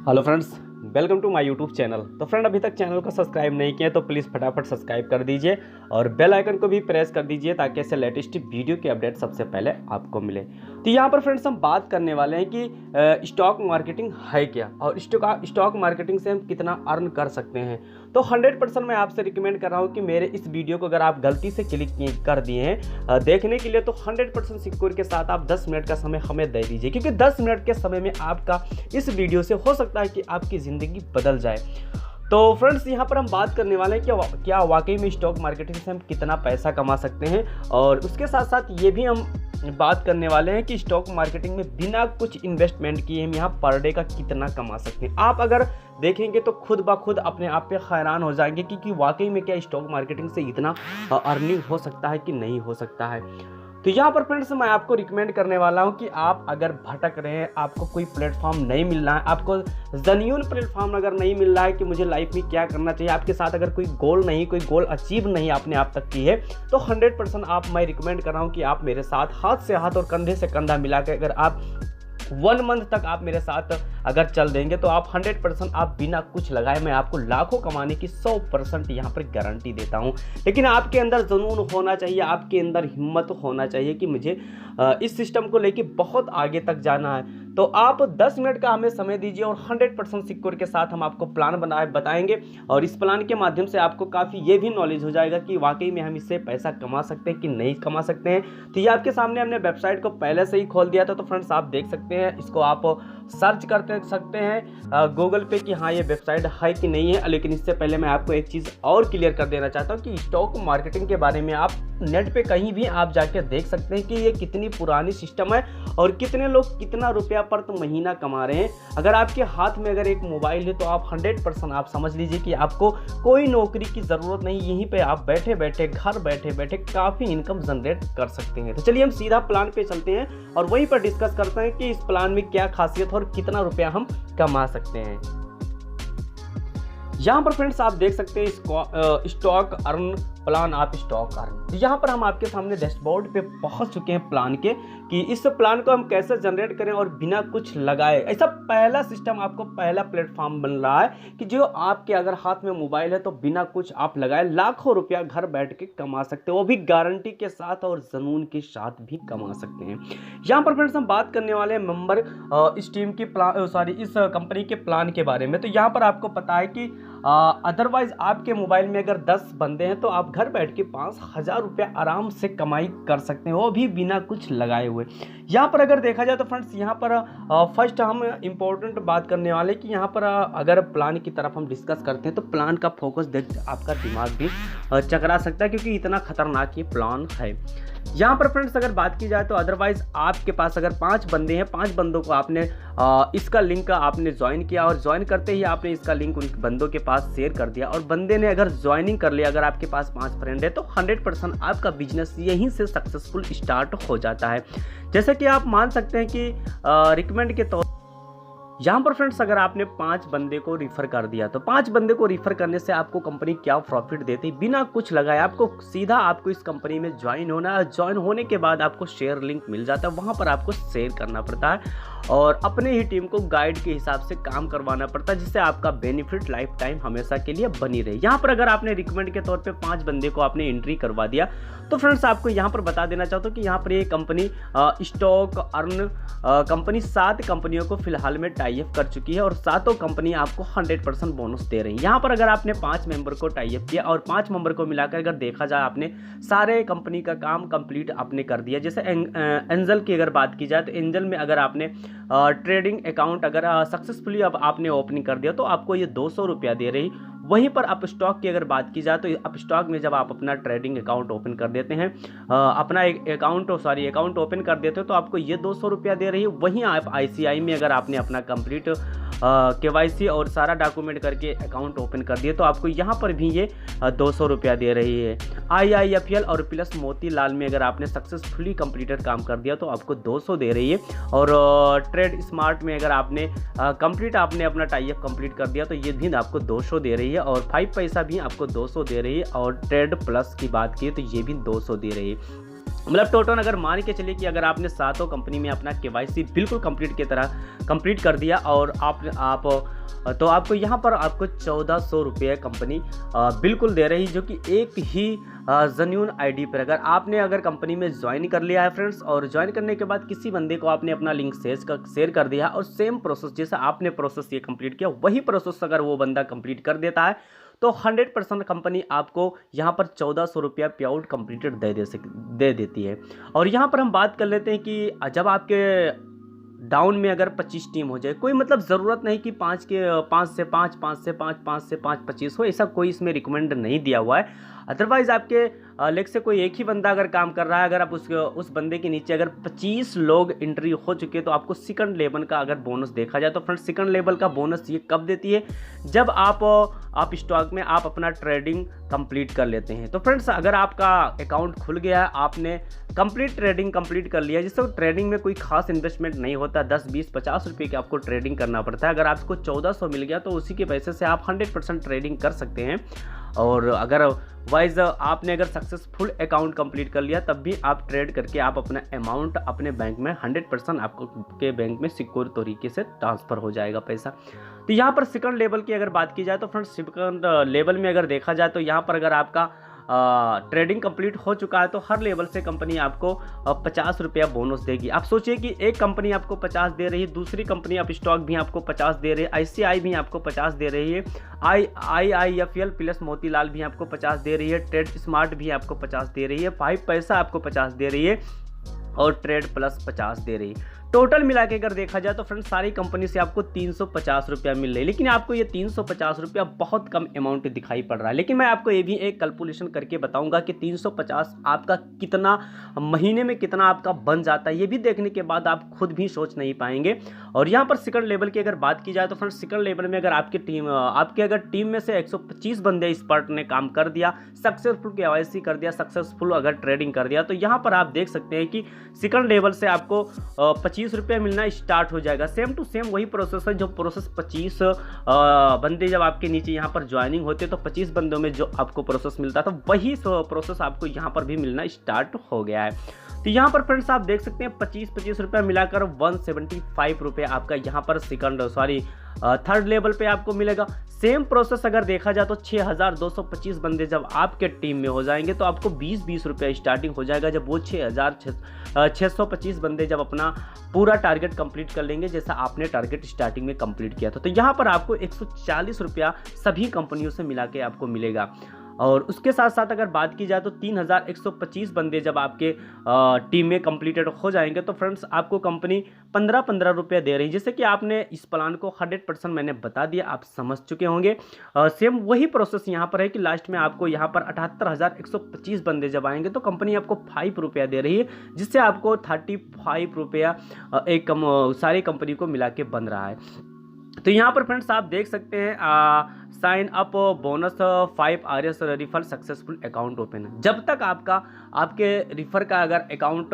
Hello friends, welcome to my YouTube channel. तो friend, अभी तक चैनल को सब्सक्राइब नहीं किया तो प्लीज़ फटाफट सब्सक्राइब कर दीजिए और बेल आइकन को भी प्रेस कर दीजिए ताकि ऐसे लेटेस्ट वीडियो की अपडेट सबसे पहले आपको मिले। तो यहाँ पर फ्रेंड्स हम बात करने वाले हैं कि स्टॉक मार्केटिंग है क्या और स्टॉक मार्केटिंग से हम कितना अर्न कर सकते हैं। तो 100% मैं आपसे रिकमेंड कर रहा हूँ कि मेरे इस वीडियो को अगर आप गलती से क्लिक कर दिए हैं देखने के लिए तो 100% सिक्योर के साथ आप 10 मिनट का समय हमें दे दीजिए, क्योंकि 10 मिनट के समय में आपका इस वीडियो से हो सकता है कि आपकी ज़िंदगी बदल जाए। तो फ्रेंड्स, यहाँ पर हम बात करने वाले हैं कि क्या वाकई में स्टॉक मार्केटिंग से हम कितना पैसा कमा सकते हैं, और उसके साथ साथ ये भी हम बात करने वाले हैं कि स्टॉक मार्केटिंग में बिना कुछ इन्वेस्टमेंट किए हम यहाँ पर डे का कितना कमा सकते हैं। आप अगर देखेंगे तो खुद ब खुद अपने आप पे हैरान हो जाएंगे कि वाकई में क्या स्टॉक मार्केटिंग से इतना अर्निंग हो सकता है कि नहीं हो सकता है। तो यहाँ पर फ्रेंड्स मैं आपको रिकमेंड करने वाला हूँ कि आप अगर भटक रहे हैं, आपको कोई प्लेटफॉर्म नहीं मिल रहा है, आपको जेन्युइन प्लेटफॉर्म अगर नहीं मिल रहा है कि मुझे लाइफ में क्या करना चाहिए, आपके साथ अगर कोई गोल अचीव नहीं आपने आप तक की है, तो 100% मैं रिकमेंड कर रहा हूँ कि आप मेरे साथ हाथ से हाथ और कंधे से कंधा मिला के अगर आप 1 मंथ तक आप मेरे साथ अगर चल देंगे तो आप 100% आप बिना कुछ लगाए मैं आपको लाखों कमाने की 100% यहाँ पर गारंटी देता हूँ। लेकिन आपके अंदर जुनून होना चाहिए, आपके अंदर हिम्मत होना चाहिए कि मुझे इस सिस्टम को लेके बहुत आगे तक जाना है। तो आप 10 मिनट का हमें समय दीजिए और 100% सिक्योर के साथ हम आपको प्लान बताएंगे, और इस प्लान के माध्यम से आपको काफ़ी ये भी नॉलेज हो जाएगा कि वाकई में हम इससे पैसा कमा सकते हैं कि नहीं कमा सकते हैं। तो ये आपके सामने हमने वेबसाइट को पहले से ही खोल दिया था, तो फ्रेंड्स आप देख सकते हैं, इसको आप सर्च करते सकते हैं गूगल पे कि हाँ ये वेबसाइट है कि नहीं है। लेकिन इससे पहले मैं आपको एक चीज़ और क्लियर कर देना चाहता हूँ कि स्टॉक मार्केटिंग के बारे में आप नेट पे कहीं भी आप जाके देख सकते हैं कि ये कितनी पुरानी सिस्टम है और कितने लोग कितना रुपया पर महीना कमा रहे हैं। अगर आपके हाथ में अगर एक मोबाइल है तो आप 100% आप समझ लीजिए कि आपको कोई नौकरी की ज़रूरत नहीं, यहीं पे आप बैठे बैठे घर बैठे बैठे काफ़ी इनकम जनरेट कर सकते हैं। तो चलिए हम सीधा प्लान पे चलते हैं और वहीं पर डिस्कस करते हैं कि इस प्लान में क्या खासियत और कितना रुपया हम कमा सकते हैं। यहाँ पर फ्रेंड्स आप देख सकते हैं स्टॉक अर्न प्लान, आप स्टॉक अर्न। यहाँ पर हम आपके सामने डैशबोर्ड पे पहुंच चुके हैं प्लान के कि इस प्लान को हम कैसे जनरेट करें और बिना कुछ लगाए। ऐसा पहला सिस्टम, आपको पहला प्लेटफॉर्म बन रहा है कि जो आपके अगर हाथ में मोबाइल है तो बिना कुछ आप लगाए लाखों रुपया घर बैठ के कमा सकते हैं, वो भी गारंटी के साथ और जुनून के साथ भी कमा सकते हैं। यहाँ पर फ्रेंड्स हम बात करने वाले हैं मेंबर इस टीम की इस कंपनी के प्लान के बारे में। तो यहाँ पर आपको पता है कि अदरवाइज आपके मोबाइल में अगर 10 बंदे हैं तो आप घर बैठ के 5,000 रुपया आराम से कमाई कर सकते हैं, वो भी बिना कुछ लगाए हुए। यहाँ पर अगर देखा जाए तो फ्रेंड्स यहाँ पर फर्स्ट हम इम्पोर्टेंट बात करने वाले कि यहाँ पर अगर प्लान की तरफ हम डिस्कस करते हैं तो प्लान का फोकस देख आपका दिमाग भी चकरा सकता है, क्योंकि इतना खतरनाक ये प्लान है। यहाँ पर फ्रेंड्स अगर बात की जाए तो अदरवाइज आपके पास अगर 5 बंदे हैं, 5 बंदों को आपने इसका लिंक आपने ज्वाइन किया और ज्वाइन करते ही आपने इसका लिंक उन बंदों के पास शेयर कर दिया और बंदे ने अगर ज्वाइनिंग कर लिया, अगर आपके पास 5 फ्रेंड है तो 100% आपका बिजनेस यहीं से सक्सेसफुल स्टार्ट हो जाता है। जैसे कि आप मान सकते हैं कि रिकमेंड के तौर यहाँ पर फ्रेंड्स अगर आपने 5 बंदे को रिफ़र कर दिया तो 5 बंदे को रिफ़र करने से आपको कंपनी क्या प्रॉफिट देती है, बिना कुछ लगाए आपको सीधा आपको इस कंपनी में ज्वाइन होना है। ज्वाइन होने के बाद आपको शेयर लिंक मिल जाता है, वहाँ पर आपको शेयर करना पड़ता है और अपने ही टीम को गाइड के हिसाब से काम करवाना पड़ता है, जिससे आपका बेनिफिट लाइफ टाइम हमेशा के लिए बनी रहे। यहाँ पर अगर आपने रिकमेंड के तौर पे 5 बंदे को आपने एंट्री करवा दिया तो फ्रेंड्स आपको यहाँ पर बता देना चाहता हूँ कि यहाँ पर ये कंपनी स्टॉक अर्न कंपनी 7 कंपनियों को फिलहाल में टाई अप कर चुकी है और 7 कंपनी आपको 100% बोनस दे रही है। यहाँ पर अगर आपने 5 मेंबर को टाई अप किया और 5 मेंबर को मिलाकर अगर देखा जाए आपने सारे कंपनी का काम कंप्लीट आपने कर दिया। जैसे एंजल की अगर बात की जाए तो एंजल में अगर आपने ट्रेडिंग अकाउंट अगर सक्सेसफुली अब आपने ओपनिंग कर दिया तो आपको ये 200 रुपया दे रही। वहीं पर अप स्टॉक की अगर बात की जाए तो अप स्टॉक में जब आप अपना ट्रेडिंग अकाउंट ओपन कर देते हैं, अपना अकाउंट ओपन कर देते हो तो आपको ये 200 रुपया दे रही है। वहीं आप ICI में अगर आपने अपना कंप्लीट KYC और सारा डॉक्यूमेंट करके अकाउंट ओपन कर दिए तो आपको यहाँ पर भी ये 200 रुपया दे रही है। IIFL और प्लस मोतीलाल में अगर आपने सक्सेसफुली कंप्लीटेड काम कर दिया तो आपको 200 दे रही है। और ट्रेड स्मार्ट में अगर आपने कंप्लीट आपने अपना टाई अप कंप्लीट कर दिया तो ये भी आपको 200 दे रही है और 5 पैसा भी आपको 200 दे रही है। और ट्रेड प्लस की बात की तो ये भी 200 दे रही है। मतलब टोटल अगर मान के चलिए कि अगर आपने सातों कंपनी में अपना केवाईसी बिल्कुल कंप्लीट कर दिया और आप तो आपको यहाँ पर आपको 1400 रुपये कंपनी बिल्कुल दे रही, जो कि एक ही जेन्युइन आईडी पर अगर कंपनी में ज्वाइन कर लिया है फ्रेंड्स, और ज्वाइन करने के बाद किसी बंदे को आपने अपना लिंक शेयर कर दिया और सेम प्रोसेस जैसा आपने प्रोसेस ये कंप्लीट किया वही प्रोसेस अगर वो बंदा कंप्लीट कर देता है तो 100% कंपनी आपको यहाँ पर 1400 रुपया पे आउट कंप्लीटेड दे देती है। और यहाँ पर हम बात कर लेते हैं कि जब आपके डाउन में अगर 25 टीम हो जाए, कोई मतलब ज़रूरत नहीं कि 5 से 5, 5 से 5, 5 से 5, 25 हो, ऐसा कोई इसमें रिकमेंड नहीं दिया हुआ है। अदरवाइज़ आपके लेग से कोई एक ही बंदा अगर काम कर रहा है, अगर आप उस बंदे के नीचे अगर 25 लोग एंट्री हो चुके तो आपको सेकंड लेवल का अगर बोनस देखा जाए तो फ्रेंड्स सेकंड लेवल का बोनस ये कब देती है, जब आप स्टॉक में आप अपना ट्रेडिंग कंप्लीट कर लेते हैं। तो फ्रेंड्स अगर आपका अकाउंट खुल गया है, आपने कंप्लीट ट्रेडिंग कंप्लीट कर लिया, जिससे ट्रेडिंग में कोई खास इन्वेस्टमेंट नहीं होता, 10, 20, 50 रुपये की आपको ट्रेडिंग करना पड़ता है। अगर आपको 1400 मिल गया तो उसी के पैसे से आप 100% ट्रेडिंग कर सकते हैं। और अगर वाइज आपने अगर सक्सेसफुल अकाउंट कंप्लीट कर लिया तब भी आप ट्रेड करके आप अपना अमाउंट अपने बैंक में 100% आपको के बैंक में सिक्योर तरीके से ट्रांसफ़र हो जाएगा पैसा। तो यहाँ पर सेकंड लेवल की अगर बात की जाए तो फ्रेंड्स सेकंड लेवल में अगर देखा जाए तो यहाँ पर अगर आपका ट्रेडिंग कंप्लीट हो चुका है तो हर लेवल से कंपनी आपको 50 रुपया बोनस देगी। आप सोचिए कि एक कंपनी आपको 50 दे रही है, दूसरी कंपनी आप स्टॉक भी आपको 50 दे रही है, ICI भी आपको 50 दे रही है, IIFL प्लस मोतीलाल भी आपको 50 दे रही है, ट्रेड स्मार्ट भी आपको 50 दे रही है, 5 पैसा आपको 50 दे रही है और ट्रेड प्लस 50 दे रही है। टोटल मिला के अगर देखा जाए तो फ्रेंड्स सारी कंपनी से आपको 350 रुपया मिल रही है। लेकिन आपको ये 350 रुपया बहुत कम अमाउंट दिखाई पड़ रहा है, लेकिन मैं आपको ये भी एक कैलकुलेशन करके बताऊंगा कि 350 आपका कितना महीने में कितना आपका बन जाता है, ये भी देखने के बाद आप खुद भी सोच नहीं पाएंगे। और यहाँ पर सेकंड लेवल की अगर बात की जाए तो फ्रेंड्स सेकंड लेवल में अगर आपके अगर टीम में से 125 बंदे एक्सपर्ट ने काम कर दिया, सक्सेसफुल KYC कर दिया, सक्सेसफुल अगर ट्रेडिंग कर दिया, तो यहाँ पर आप देख सकते हैं कि सेकंड लेवल से आपको 25 रुपये मिलना स्टार्ट हो जाएगा। सेम टू सेम वही प्रोसेस है जो प्रोसेस 25 बंदे जब आपके नीचे यहाँ पर ज्वाइनिंग होते तो 25 बंदों में जो आपको प्रोसेस मिलता था वही प्रोसेस आपको यहाँ पर भी मिलना स्टार्ट हो गया है। तो यहाँ पर फ्रेंड्स आप देख सकते हैं 25 रुपये मिलाकर 175 रुपये आपका यहाँ पर थर्ड लेवल पे आपको मिलेगा। सेम प्रोसेस अगर देखा जाए तो 6225 बंदे जब आपके टीम में हो जाएंगे तो आपको 20 रुपये स्टार्टिंग हो जाएगा, जब वो 6625 बंदे जब अपना पूरा टारगेट कंप्लीट कर लेंगे जैसा आपने टारगेट स्टार्टिंग में कंप्लीट किया था। तो यहाँ पर आपको 140 रुपया सभी कंपनियों से मिला के आपको मिलेगा। और उसके साथ साथ अगर बात की जाए तो 3125 बंदे जब आपके टीम में कंप्लीटेड हो जाएंगे तो फ्रेंड्स आपको कंपनी 15 रुपये दे रही है। जैसे कि आपने इस प्लान को 100% मैंने बता दिया, आप समझ चुके होंगे। सेम वही प्रोसेस यहाँ पर है कि लास्ट में आपको यहाँ पर 78,125 बंदे जब आएंगे तो कंपनी आपको 5 रुपया दे रही है, जिससे आपको 35 रुपया एक सारी कंपनी को मिला के बन रहा है। तो यहाँ पर फ्रेंड्स आप देख सकते हैं sign up bonus 5 RS refer successful account open है। जब तक आपके रिफर का अगर अकाउंट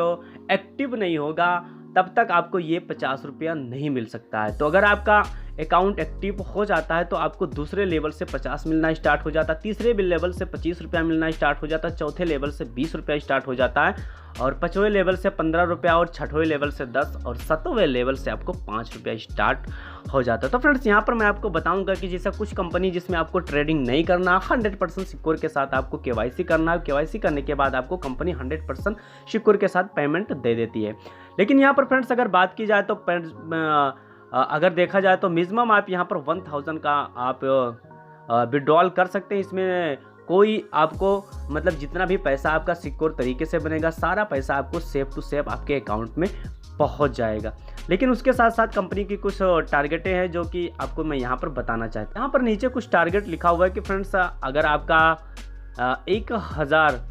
एक्टिव नहीं होगा तब तक आपको ये 50 रुपया नहीं मिल सकता है। तो अगर आपका अकाउंट एक्टिव हो जाता है तो आपको दूसरे लेवल से 50 मिलना स्टार्ट हो जाता है, तीसरे लेवल से 25 रुपया मिलना स्टार्ट हो जाता है, चौथे लेवल से 20 रुपया स्टार्ट हो जाता है, और 5वें लेवल से 15 रुपया, और 6वें लेवल से 10, और 7वें लेवल से आपको 5 रुपया स्टार्ट हो जाता है। तो फ्रेंड्स यहाँ पर मैं आपको बताऊंगा कि जैसा कुछ कंपनी जिसमें आपको ट्रेडिंग नहीं करना, 100% सिक्योर के साथ आपको KYC करना है, KYC करने के बाद आपको कंपनी 100% सिक्योर के साथ पेमेंट दे देती है। लेकिन यहाँ पर फ्रेंड्स अगर बात की जाए तो अगर देखा जाए तो मिनिमम आप यहाँ पर 1000 का आप विड्रॉल कर सकते हैं। इसमें कोई आपको मतलब जितना भी पैसा आपका सिक्योर तरीके से बनेगा सारा पैसा आपको सेफ टू सेफ आपके अकाउंट में पहुंच जाएगा। लेकिन उसके साथ साथ कंपनी की कुछ टारगेटें हैं जो कि आपको मैं यहाँ पर बताना चाहता हूँ। यहाँ पर नीचे कुछ टारगेट लिखा हुआ है कि फ्रेंड्स अगर आपका 1000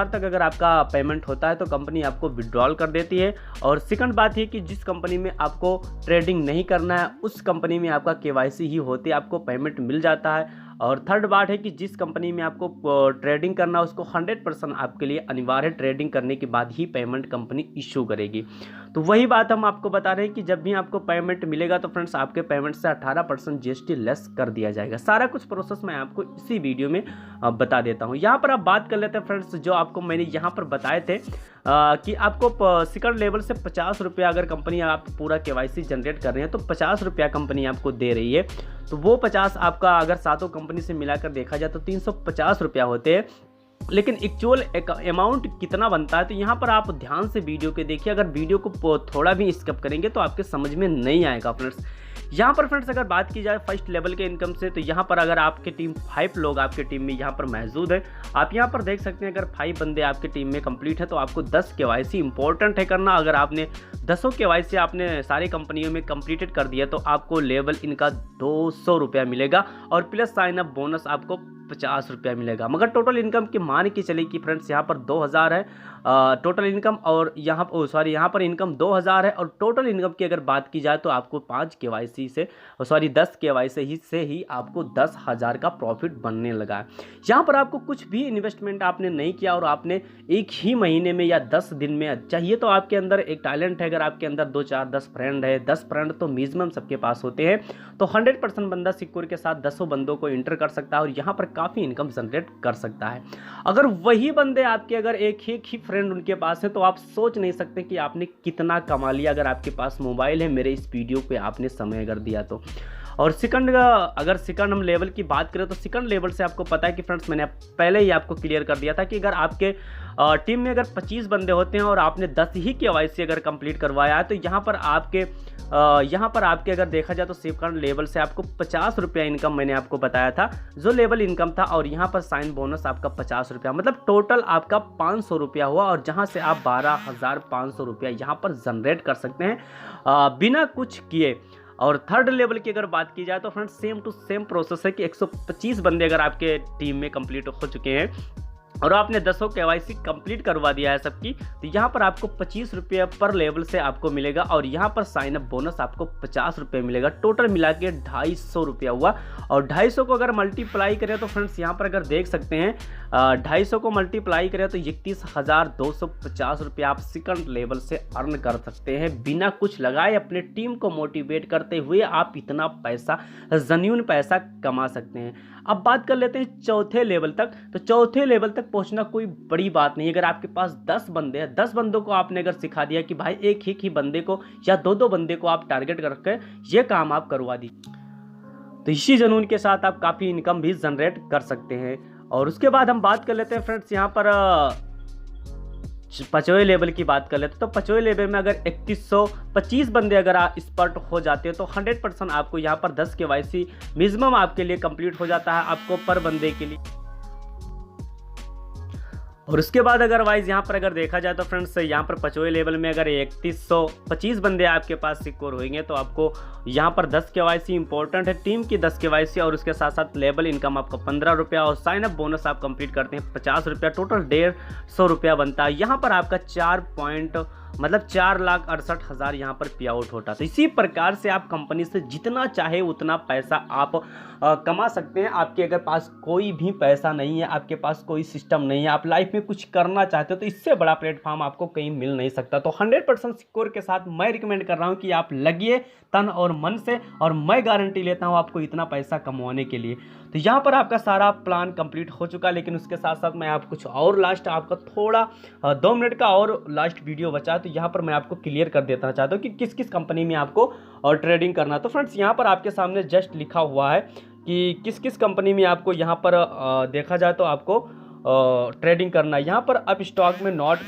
तक अगर आपका पेमेंट होता है तो कंपनी आपको विड्रॉल कर देती है। और सेकंड बात है कि जिस कंपनी में आपको ट्रेडिंग नहीं करना है उस कंपनी में आपका KYC ही होते आपको पेमेंट मिल जाता है। और थर्ड बात है कि जिस कंपनी में आपको ट्रेडिंग करना है उसको 100% आपके लिए अनिवार्य ट्रेडिंग करने के बाद ही पेमेंट कंपनी इशू करेगी। तो वही बात हम आपको बता रहे हैं कि जब भी आपको पेमेंट मिलेगा तो फ्रेंड्स आपके पेमेंट से 18% जीएसटी लेस कर दिया जाएगा। सारा कुछ प्रोसेस मैं आपको इसी वीडियो में बता देता हूँ। यहाँ पर आप बात कर लेते हैं फ्रेंड्स, जो आपको मैंने यहाँ पर बताए थे कि आपको सेकंड लेवल से 50 रुपया अगर कंपनी आप पूरा केवाईसी जनरेट कर रहे हैं तो 50 रुपया कंपनी आपको दे रही है। तो वो 50 आपका अगर सातों कंपनी से मिलाकर देखा जाए तो 350 रुपया होते हैं, लेकिन एक्चुअल अमाउंट कितना बनता है तो यहाँ पर आप ध्यान से वीडियो के देखिए। अगर वीडियो को थोड़ा भी स्किप करेंगे तो आपके समझ में नहीं आएगा फ्रेंड्स। यहाँ पर फ्रेंड्स अगर बात की जाए फर्स्ट लेवल के इनकम से, तो यहाँ पर अगर आपकी टीम 5 लोग आपके टीम में यहाँ पर मौजूद है, आप यहाँ पर देख सकते हैं अगर 5 बंदे आपकी टीम में कंप्लीट है तो आपको 10 केवाईसी इंपॉर्टेंट है करना। अगर आपने 10 केवाईसी आपने सारी कंपनियों में कंप्लीटेड कर दिया तो आपको लेवल इनका 200 रुपया मिलेगा और प्लस साइन अप बोनस आपको 50 रुपया मिलेगा। मगर टोटल इनकम की मान की चले कि फ्रेंड्स यहाँ पर 2000 है टोटल इनकम, और यहाँ पर यहाँ पर इनकम 2000 है और टोटल इनकम की अगर बात की जाए तो आपको 5 केवाईसी से 10 केवाईसी से ही आपको 10,000 का प्रॉफिट बनने लगा है। यहाँ पर आपको कुछ भी इन्वेस्टमेंट आपने नहीं किया और आपने एक ही महीने में या 10 दिन में चाहिए तो आपके अंदर एक टैलेंट है, अगर आपके अंदर 2 4 10 फ्रेंड है, 10 फ्रेंड तो मिनिमम सबके पास होते हैं, तो 100% बंदा सिक्योर के साथ 10 बंदों को इंटर कर सकता है और यहाँ पर काफ़ी इनकम जनरेट कर सकता है। अगर वही बंदे आपके अगर एक ही फ्रेंड उनके पास है तो आप सोच नहीं सकते कि आपने कितना कमा लिया अगर आपके पास मोबाइल है, मेरे इस वीडियो पे आपने समय अगर दिया तो। और अगर सेकंड हम लेवल की बात करें तो सेकंड लेवल से आपको पता है कि फ्रेंड्स मैंने पहले ही आपको क्लियर कर दिया था कि अगर आपके टीम में अगर 25 बंदे होते हैं और आपने 10 ही केवाईसी अगर कंप्लीट करवाया है तो यहाँ पर आपके अगर देखा जाए तो सेकंड लेवल से आपको 50 रुपया इनकम मैंने आपको बताया था जो लेवल इनकम था, और यहाँ पर साइन बोनस आपका 50 रुपया, मतलब टोटल आपका 500 रुपया हुआ और जहाँ से आप 12,500 रुपया यहाँ पर जनरेट कर सकते हैं बिना कुछ किए। और थर्ड लेवल की अगर बात की जाए तो friends same to same process है कि 125 बंदे अगर आपके टीम में कंप्लीट हो चुके हैं और आपने 10 केवाईसी कंप्लीट करवा दिया है सबकी, तो यहाँ पर आपको 25 रुपये पर लेवल से आपको मिलेगा और यहाँ पर साइन अप बोनस आपको 50 रुपये मिलेगा। टोटल मिला के 250 रुपया हुआ और 250 को अगर मल्टीप्लाई करें तो फ्रेंड्स यहाँ पर अगर देख सकते हैं 250 को मल्टीप्लाई करें तो 31,250 रुपया आप सेकंड लेवल से अर्न कर सकते हैं बिना कुछ लगाए। अपने टीम को मोटिवेट करते हुए आप इतना पैसा जेन्युइन पैसा कमा सकते हैं। अब बात कर लेते हैं चौथे लेवल तक। तो चौथे लेवल तक पहुंचना कोई बड़ी बात नहीं। अगर आपके पास 10 बंदे हैं, 10 बंदों को आपने अगर सिखा दिया कि भाई एक ही बंदे को या 2 बंदे को आप टारगेट करके ये काम आप करवा दी, तो इसी जुनून के साथ आप काफ़ी इनकम भी जनरेट कर सकते हैं। और उसके बाद हम बात कर लेते हैं फ्रेंड्स यहाँ पर 5वें लेवल की बात कर लेते हैं। तो 5वें लेवल में अगर 3125 बंदे अगर एक्सपर्ट हो जाते हैं तो 100% आपको यहाँ पर 10 केवाईसी मिनिमम आपके लिए कंप्लीट हो जाता है आपको पर बंदे के लिए। और उसके बाद अदरवाइज यहाँ पर अगर देखा जाए तो फ्रेंड्स यहाँ पर 5वें लेवल में अगर 3125 बंदे आपके पास सिक्योर होंगे तो आपको यहाँ पर 10 केवाईसी इंपॉर्टेंट है, टीम की 10 केवाईसी और उसके साथ साथ लेवल इनकम आपका 15 रुपया और साइन अप बोनस आप कंप्लीट करते हैं 50 रुपया, टोटल 150 रुपया बनता है। यहाँ पर आपका 4,68,000 यहाँ पर पे आउट होता है। तो इसी प्रकार से आप कंपनी से जितना चाहे उतना पैसा आप कमा सकते हैं। आपके अगर पास कोई भी पैसा नहीं है, आपके पास कोई सिस्टम नहीं है, आप लाइफ में कुछ करना चाहते हो तो इससे बड़ा प्लेटफॉर्म आपको कहीं मिल नहीं सकता। तो 100% सिक्योर के साथ मैं रिकमेंड कर रहा हूं कि आप लगिए तन और मन से, और मैं गारंटी लेता हूं आपको इतना पैसा कमाने के लिए। तो यहाँ पर आपका सारा प्लान कंप्लीट हो चुका, लेकिन उसके साथ साथ मैं आप कुछ और लास्ट आपका थोड़ा 2 मिनट का और लास्ट वीडियो बचा, तो यहाँ पर मैं आपको क्लियर कर देना चाहता हूँ कि किस किस कंपनी में आपको और ट्रेडिंग करना। तो फ्रेंड्स यहाँ पर आपके सामने जस्ट लिखा हुआ है कि किस किस कंपनी में आपको यहाँ पर देखा जाए तो आपको ट्रेडिंग करना है। यहाँ पर अप स्टॉक में नॉट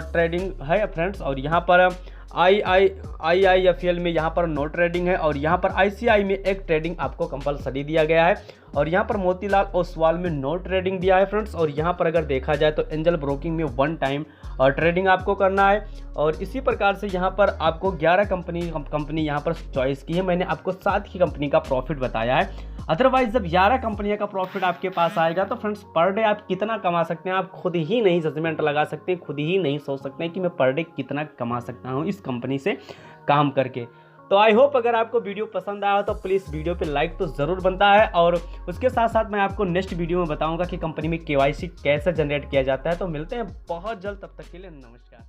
ट्रेडिंग है फ्रेंड्स, और यहाँ पर IIFL में यहाँ पर नो ट्रेडिंग है, और यहाँ पर ICI में एक ट्रेडिंग आपको कंपलसरी दिया गया है, और यहाँ पर मोतीलाल ओसवाल में नो ट्रेडिंग दिया है फ्रेंड्स। और यहाँ पर अगर देखा जाए तो एंजल ब्रोकिंग में 1 टाइम ट्रेडिंग आपको करना है। और इसी प्रकार से यहाँ पर आपको 11 कंपनी यहाँ पर चॉइस की है। मैंने आपको 7 ही कंपनी का प्रॉफिट बताया है। अदरवाइज जब 11 कंपनियों का प्रॉफिट आपके पास आएगा तो फ्रेंड्स पर डे आप कितना कमा सकते हैं आप खुद ही नहीं जजमेंट लगा सकते, खुद ही नहीं सोच सकते हैं कि मैं पर डे कितना कमा सकता हूँ इस कंपनी से काम करके। तो आई होप अगर आपको वीडियो पसंद आया तो प्लीज़ वीडियो पे लाइक तो ज़रूर बनता है, और उसके साथ साथ मैं आपको नेक्स्ट वीडियो में बताऊंगा कि कंपनी में KYC कैसे जनरेट किया जाता है। तो मिलते हैं बहुत जल्द, तब तक के लिए नमस्कार।